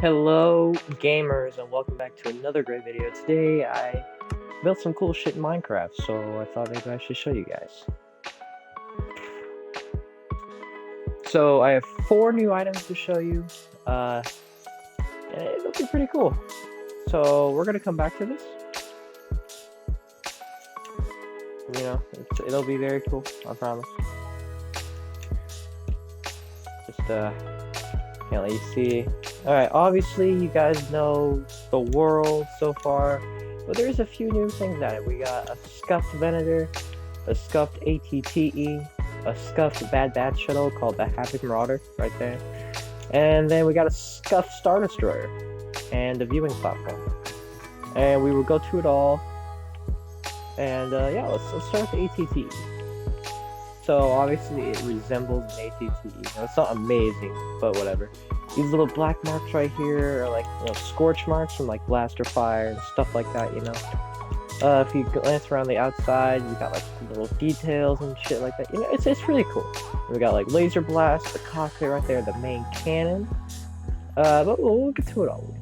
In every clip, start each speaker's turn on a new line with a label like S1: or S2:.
S1: Hello, gamers, and welcome back to another great video. Today, I built some cool shit in Minecraft, so I thought maybe I should show you guys. So, I have 4 new items to show you, and it'll be pretty cool. So, we're gonna come back to this. You know, it'll be very cool, I promise. Just, can't let you see. Alright, obviously you guys know the world so far, but there's a few new things at it. We got a scuffed Venator, a scuffed ATTE, a scuffed Bad Batch shuttle called the Havoc Marauder, right there. And then we got a scuffed Star Destroyer, and a viewing platform. And we will go through it all, and yeah, let's start with the ATTE. So obviously it resembles an ATTE. It's not amazing, but whatever. These little black marks right here are like, scorch marks from like blaster fire and stuff like that, If you glance around the outside, you got like little details and shit like that. It's really cool. We got like laser blast, the cockpit right there, the main cannon. But we'll get to it all.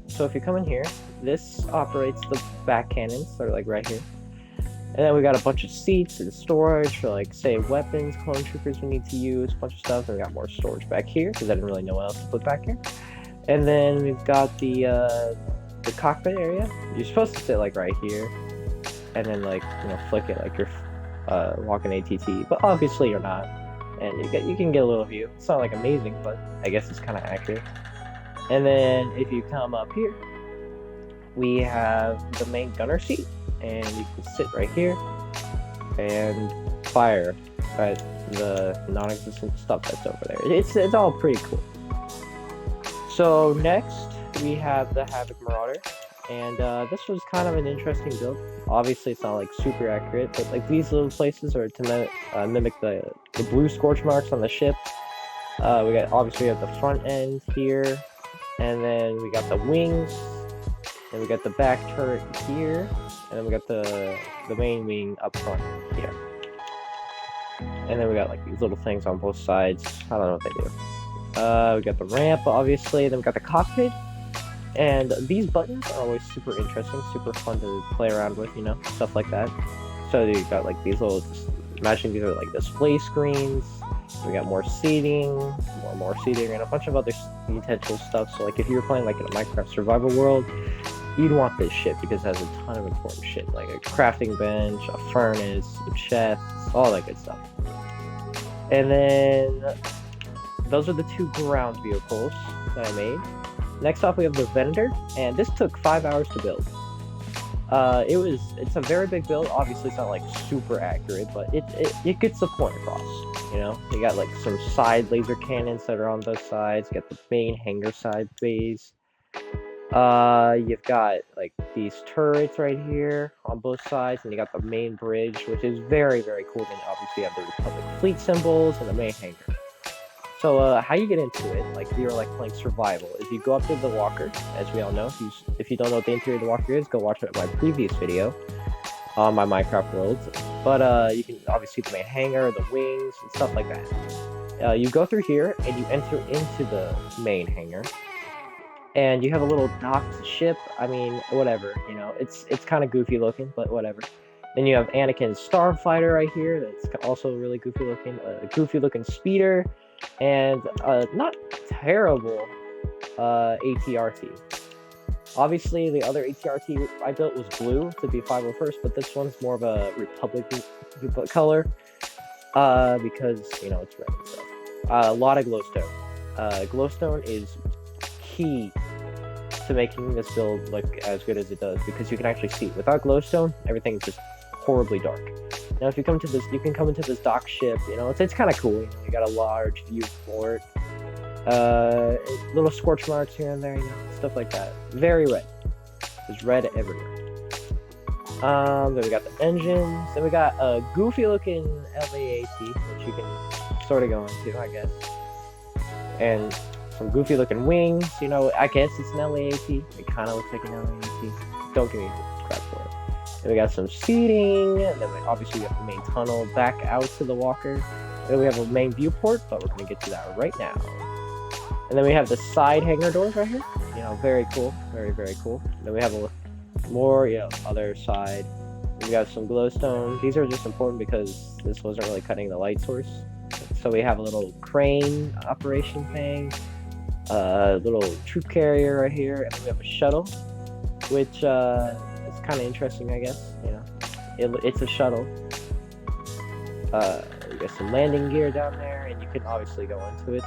S1: So if you come in here, this operates the back cannons that are like right here. And then we got a bunch of seats and storage for, like, say, weapons, clone troopers we need to use, a bunch of stuff. And we got more storage back here, because I didn't really know what else to put back here. And then we've got the cockpit area. You're supposed to sit, like, right here. And then, like, flick it like you're walking ATT. But obviously you're not. And you can get a little view. It's not, like, amazing, but I guess it's kind of accurate. And then if you come up here, we have the main gunner seat. And you can sit right here and fire at the non-existent stuff that's over there. It's all pretty cool. So next we have the Havoc Marauder, and this was kind of an interesting build. Obviously it's not like super accurate, but like these little places are to mimic the blue scorch marks on the ship. Obviously we have the front end here, and then we got the wings, and we got the back turret here. And then we got the main wing up front here. And then we got like these little things on both sides. I don't know what they do. We got the ramp, obviously. Then we got the cockpit. And these buttons are always super interesting, super fun to play around with, stuff like that. So you got like these little, imagine these are like display screens. We got more seating, more seating, and a bunch of other potential stuff. So like if you were playing like in a Minecraft survival world, you'd want this shit because it has a ton of important shit, like a crafting bench, a furnace, some chests, all that good stuff. And then those are the 2 ground vehicles that I made. Next off we have the Venator, and this took 5 hours to build. It's a very big build. Obviously it's not like super accurate, but it gets the point across. You got like some side laser cannons that are on both sides. You got the main hangar side base. You've got like these turrets right here on both sides, and you got the main bridge, which is very, very cool. Then obviously you have the Republic fleet symbols and the main hangar. So how you get into it, like if you're like playing survival, is you go up to the walker, as we all know. If you don't know what the interior of the walker is, go watch my previous video on my Minecraft worlds. But you can obviously see the main hangar, the wings, and stuff like that. You go through here and you enter into the main hangar. And you have a little docked ship. I mean, whatever, it's kind of goofy looking, but whatever. Then you have Anakin's Starfighter right here. That's also really goofy looking. A goofy looking speeder, and not terrible ATRT. Obviously, the other ATRT I built was blue to be 501st, but this one's more of a Republic color because it's red and stuff. A lot of glowstone. Glowstone is key to making this build look as good as it does, because you can actually see. Without glowstone, everything's just horribly dark. Now if you come to this, you can come into this dock ship, it's kind of cool. You got a large view for it. Little scorch marks here and there, stuff like that. Very red. There's red everywhere. Then we got the engines. Then we got a goofy looking LAAT, which you can sort of go into, I guess. And some goofy looking wings, I guess it's an LAAT. It kind of looks like an LAAT. Don't give me crap for it. Then we got some seating, and then obviously we have the main tunnel back out to the walker. Then we have a main viewport, but we're going to get to that right now. And then we have the side hangar doors right here. You know, very cool, very very cool. Then we have more, you know, other side. We got some glowstone. These are just important because this wasn't really cutting the light source. So we have a little crane operation thing, a little troop carrier right here, and then we have a shuttle, which is kind of interesting, I guess. You know, it's a shuttle. We got some landing gear down there, and you can obviously go into it.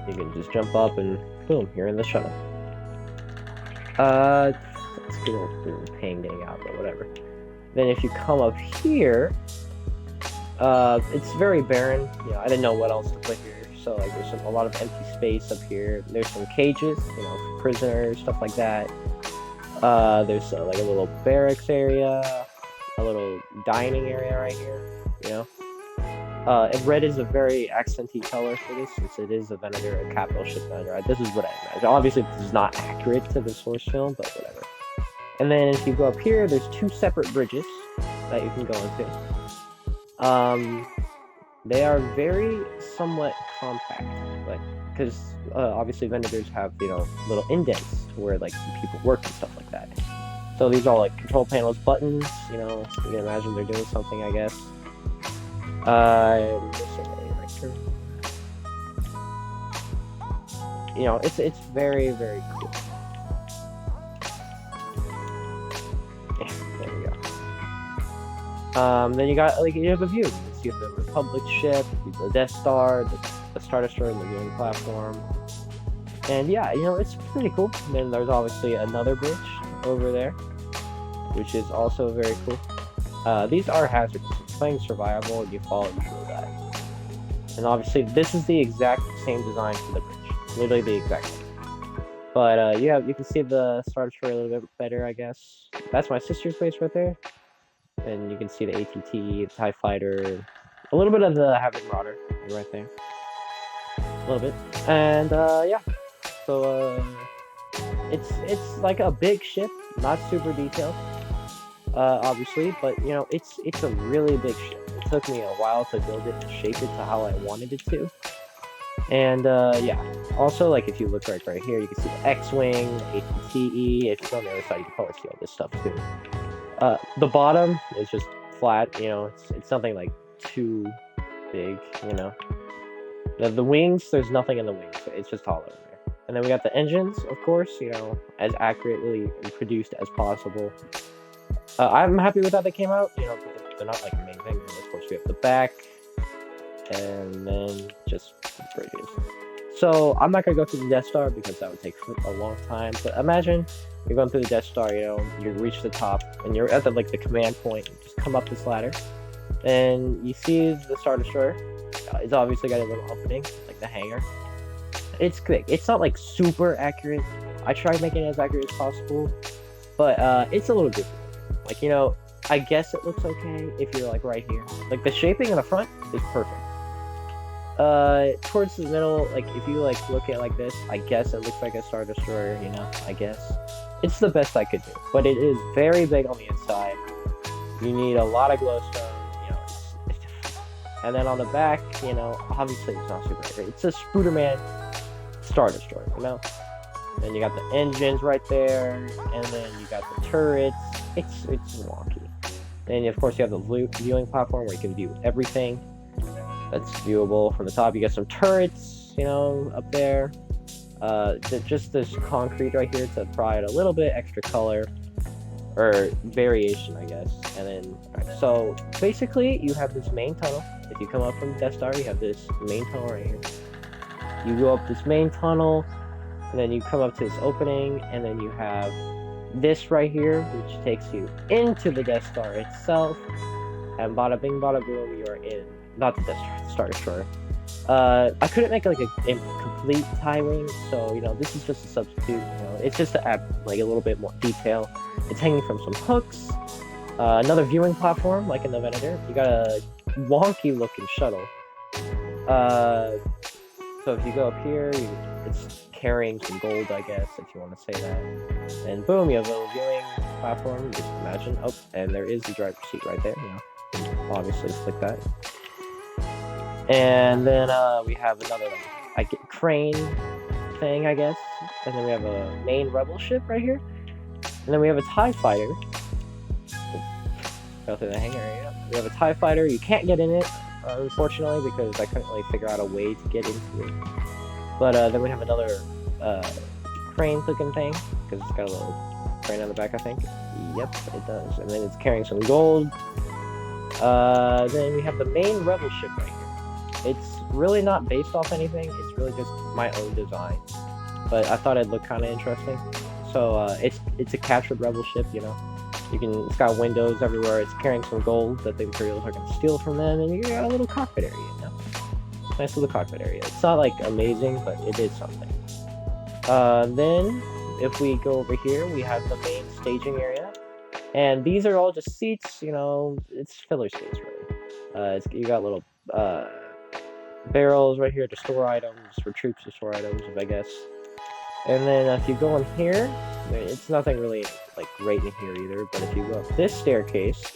S1: You can just jump up and boom, you're in the shuttle. It's a little pain getting out, but whatever. Then if you come up here, it's very barren. You know, I didn't know what else to put here, so like there's a lot of empty space up here. There's some cages, you know, for prisoners, stuff like that. There's like a little barracks area, a little dining area right here. You know, and red is a very accenty color for this, since it is a Venator, a capital ship Venator. This is what I imagine. Obviously, this is not accurate to the source film, but whatever. And then if you go up here, there's two separate bridges that you can go into. They are very somewhat compact, like, because obviously Venators have, you know, little indents where like people work and stuff like that. So these are like control panels, buttons. You know, you can imagine they're doing something, I guess. You know, it's very very cool. Yeah, there we go. Then you got like you have a view. You have the Republic ship, the Death Star, the Star Destroyer, and the viewing platform. And yeah, you know, it's pretty cool. And then there's obviously another bridge over there, which is also very cool. These are hazardous. If you're playing survival, you fall and you will die. And obviously, this is the exact same design for the bridge, literally the exact same. But you can see the Star Destroyer a little bit better, I guess. That's my sister's base right there. And you can see the ATT, the TIE Fighter, a little bit of the Havoc Marauder right there. A little bit. And yeah. So it's like a big ship, not super detailed. Obviously, but you know, it's a really big ship. It took me a while to build it and shape it to how I wanted it to. And yeah, also like if you look right here, you can see the X-Wing, ATTE. If you go on the other side, you can probably see all this stuff too. The bottom is just flat, you know, it's something like too big, you know. The wings, there's nothing in the wings, so it's just hollow in there. And then we got the engines, of course, you know, as accurately produced as possible. I'm happy with how they came out, you know, they're not like amazing. And of course, we have the back, and then just the bridges. So I'm not gonna go through the Death Star because that would take a long time. But imagine you're going through the Death Star, you know, you reach the top, and you're at the command point. You just come up this ladder, and you see the Star Destroyer. It's obviously got a little opening, like the hangar. It's quick. It's not like super accurate. I tried making it as accurate as possible, but it's a little different. Like, you know, I guess it looks okay if you're like right here. Like the shaping in the front is perfect. Towards the middle, like if you like look at it like this, I guess it looks like a Star Destroyer, you know, I guess. It's the best I could do, but it is very big on the inside. You need a lot of glowstone, you know, and then on the back, you know, obviously it's not super accurate. It's a Spooderman Star Destroyer, you know? Then you got the engines right there, and then you got the turrets. It's wonky. Then of course you have the viewing platform where you can view everything that's viewable from the top. You got some turrets, you know, up there. Just this concrete right here to provide a little bit extra color or variation, I guess. And then, right, so basically you have this main tunnel. If you come up from Death Star, you have this main tunnel right here. You go up this main tunnel, and then you come up to this opening, and then you have this right here, which takes you into the Death Star itself. And bada bing, bada boom, you are in. Not the Death Star, Star Destroyer. I couldn't make like a complete TIE wing, so you know this is just a substitute. You know, it's just to add like a little bit more detail. It's hanging from some hooks. Another viewing platform, like in the Venator. You got a wonky looking shuttle. So if you go up here, it's carrying some gold, I guess, if you want to say that. And boom, you have a little viewing platform. Just imagine. Oh, and there is the driver's seat right there. You know, obviously click that. And then we have another like crane thing, I guess. And then we have a main rebel ship right here. And then we have a TIE fighter. Go through the hangar area. We have a TIE fighter. You can't get in it, unfortunately, because I couldn't really figure out a way to get into it. But then we have another crane-looking thing, because it's got a little crane on the back, I think. Yep, it does. And then it's carrying some gold. Then we have the main rebel ship right here. It's really not based off anything. It's really just my own design. But I thought it'd look kind of interesting. So it's a captured rebel ship, you know. It's got windows everywhere. It's carrying some gold that the Imperials are going to steal from them, and you got a little cockpit area, you know. Nice little cockpit area. It's not like amazing, but it is something. Then if we go over here, we have the main staging area, and these are all just seats. You know, it's filler seats really. You got little barrels right here to store items for troops to store items, I guess. And then if you go in here, it's nothing really like great in here either, but if you go up this staircase,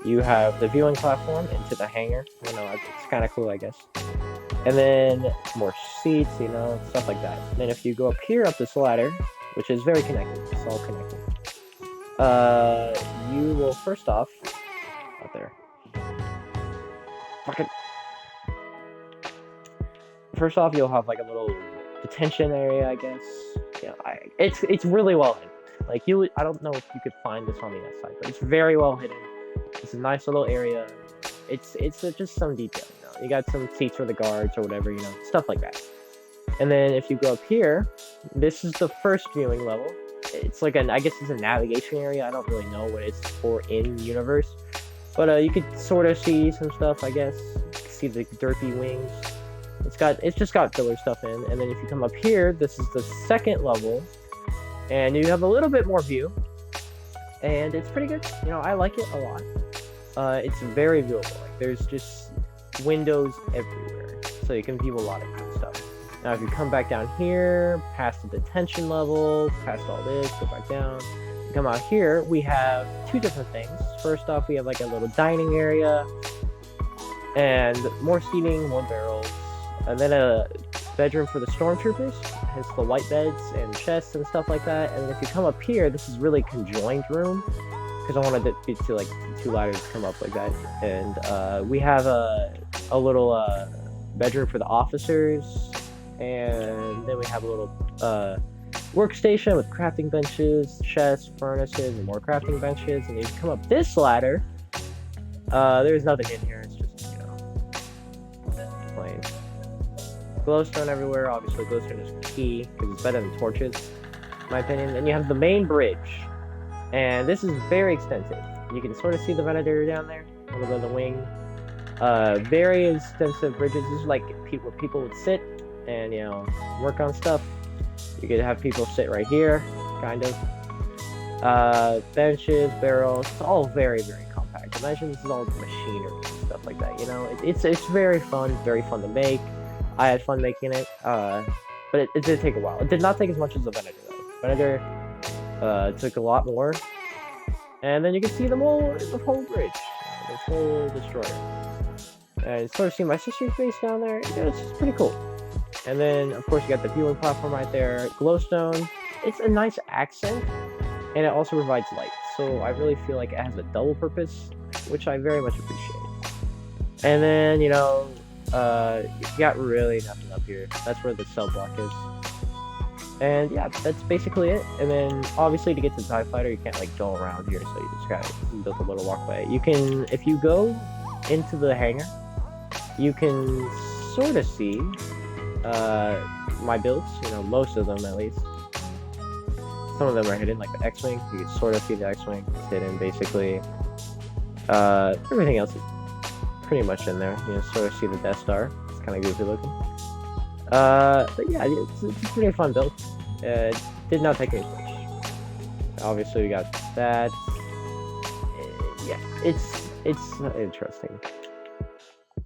S1: you have the viewing platform into the hangar. You know, it's kind of cool, I guess. And then more seats, you know, stuff like that. And then if you go up here up this ladder, which is very connected, it's all connected, you will first off, out there, fucking, first off you'll have like a little detention area, I guess. You know, it's really well hidden. Like I don't know if you could find this on the outside, but it's very well hidden. It's a nice little area. It's just some detail, you know. You got some seats for the guards or whatever, you know, stuff like that. And then if you go up here, this is the first viewing level. It's like I guess it's a navigation area. I don't really know what it's for in universe, but you could sort of see some stuff, I guess. You can see the derpy wings. It's just got filler stuff in. And then if you come up here, this is the second level, and you have a little bit more view, and it's pretty good. You know, I like it a lot. It's very viewable. Like there's just windows everywhere, so you can view a lot of cool stuff. Now, if you come back down here, past the detention level, past all this, go back down. You come out here, we have two different things. First off, we have like a little dining area, and more seating, more barrels, and then a bedroom for the stormtroopers. It has the white beds and chests and stuff like that. And then if you come up here, this is really conjoined room, because I wanted it to like two ladders come up like that. And we have a little bedroom for the officers, and then we have a little workstation with crafting benches, chests, furnaces, and more crafting benches. And if you come up this ladder, there's nothing in here. It's just, you know, plain glowstone everywhere. Obviously glowstone is key because it's better than torches, in my opinion. And you have the main bridge, and this is very extensive. You can sort of see the Venator down there, a little bit of the wing. Very extensive bridges. This is like where people would sit and, you know, work on stuff. You could have people sit right here, kind of. Benches, barrels, it's all very, very compact. Imagine this is all machinery and stuff like that, you know? It's very fun to make. I had fun making it, but it did take a while. It did not take as much as the Venator, though. Venator took a lot more. And then you can see the whole bridge, the whole destroyer. And sort of see my sister's face down there. It's just pretty cool. And then, of course, you got the viewing platform right there. Glowstone. It's a nice accent, and it also provides light. So I really feel like it has a double purpose, which I very much appreciate. And then, you know, you got really nothing up here. That's where the cell block is. And yeah, that's basically it. And then, obviously, to get to the TIE Fighter, you can't, like, go around here, so you just gotta build a little walkway. You can, if you go into the hangar, you can sort of see my builds, you know, most of them at least. Some of them are hidden, like the X-Wing. You can sort of see the X-Wing. It's hidden, basically. Everything else is pretty much in there. You know, sort of see the Death Star. It's kind of goofy looking. But yeah, it's a pretty fun build. It did not take any much. Obviously, we got that. Yeah, it's interesting.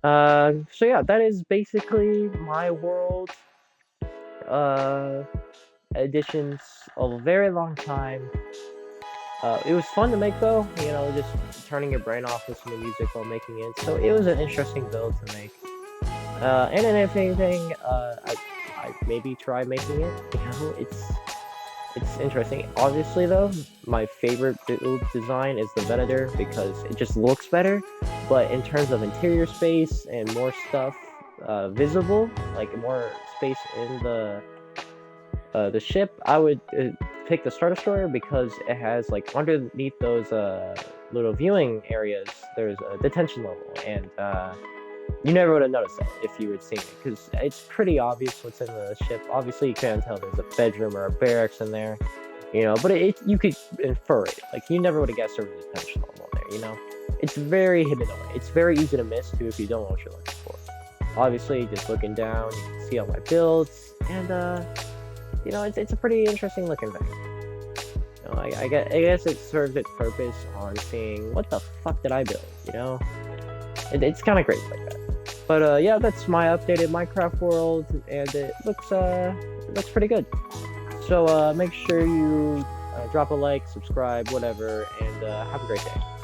S1: So yeah, that is basically my world. Editions of a very long time. It was fun to make though, you know, just turning your brain off, listening to music while making it. So it was an interesting build to make. And then if anything, maybe try making it. You know, it's interesting. Obviously, though, my favorite build design is the Venator because it just looks better. But in terms of interior space and more stuff visible, like more space in the ship, I would pick the Star Destroyer because it has like underneath those little viewing areas, there's a detention level, and you never would have noticed that if you had seen it, because it's pretty obvious what's in the ship. Obviously, you can't tell there's a bedroom or a barracks in there, you know, but you could infer it. Like, you never would have guessed there was a detention level in there, you know? It's very hidden away. It's very easy to miss, too, if you don't know what you're looking for. Obviously, just looking down, you can see all my builds, and, you know, it's a pretty interesting looking thing. You know, I guess it serves its purpose on seeing, what the fuck did I build, you know? It's kind of great like that. But yeah, that's my updated Minecraft world, and it looks pretty good. So make sure you drop a like, subscribe, whatever, and have a great day.